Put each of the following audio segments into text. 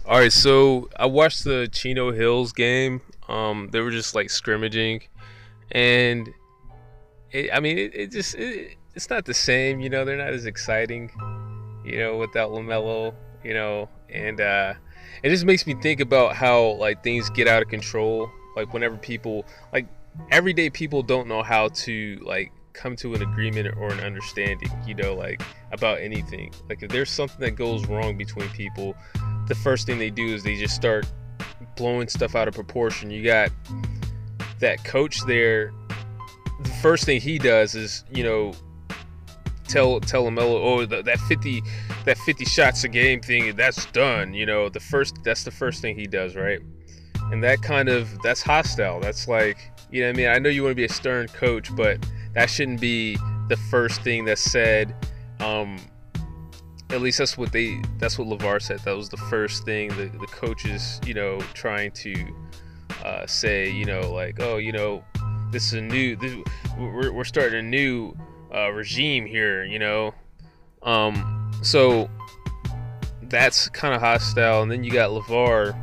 All right, so I watched the Chino Hills game. They were just like scrimmaging, and it's not the same. They're not as exciting. Without Lamelo. And it just makes me think about how like things get out of control. Like whenever people like everyday people don't know how to like come to an agreement or an understanding. Like about anything. Like if there's something that goes wrong between people, the first thing they do is they just start blowing stuff out of proportion. You got that coach there. The first thing he does is, tell Lamelo, oh, that 50 shots a game thing, that's done. That's the first thing he does, right? And that's hostile. That's like, what I mean? I know you want to be a stern coach, but that shouldn't be the first thing that's said. At least that's what LeVar said. That was the first thing the coaches, trying to say, like, oh, this is we're starting a new regime here, So that's kind of hostile. And then you got LeVar.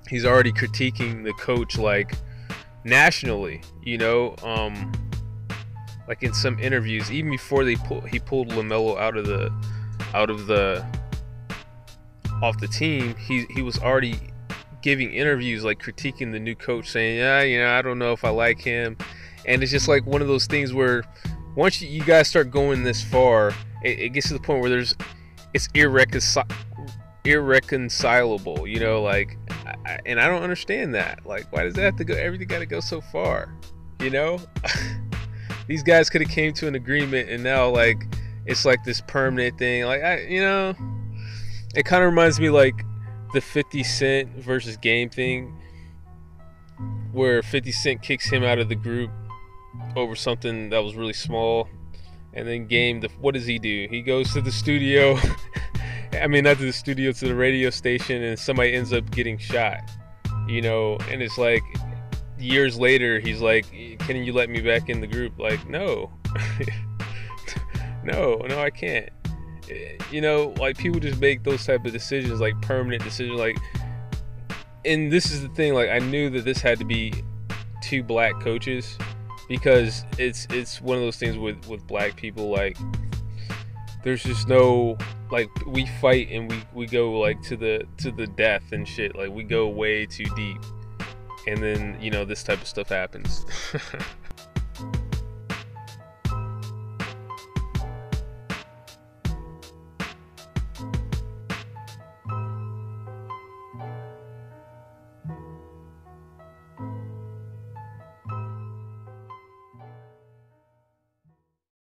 He's already critiquing the coach like nationally, like in some interviews, even before he pulled Lamelo out of the off the team. He was already giving interviews like critiquing the new coach, saying, yeah, I don't know if I like him. And it's just like one of those things where once you guys start going this far, it gets to the point where it's irreconcilable, like, and I don't understand that. Like, why does that have to go? Everything got to go so far, These guys could have came to an agreement, and now like it's like this permanent thing. Like it kind of reminds me like the 50 Cent versus Game thing, where 50 Cent kicks him out of the group over something that was really small, and then Game, what does he do? He goes to the studio. I mean, not to the studio, to the radio station, and somebody ends up getting shot. And it's like years later, he's like, "Can you let me back in the group?" Like, no, no, I can't. Like people just make those type of decisions, like permanent decisions, like. And this is the thing, like I knew that this had to be two black coaches, because it's one of those things with black people, like there's just no, like, we fight and we go like to the death and shit, like we go way too deep, and then this type of stuff happens.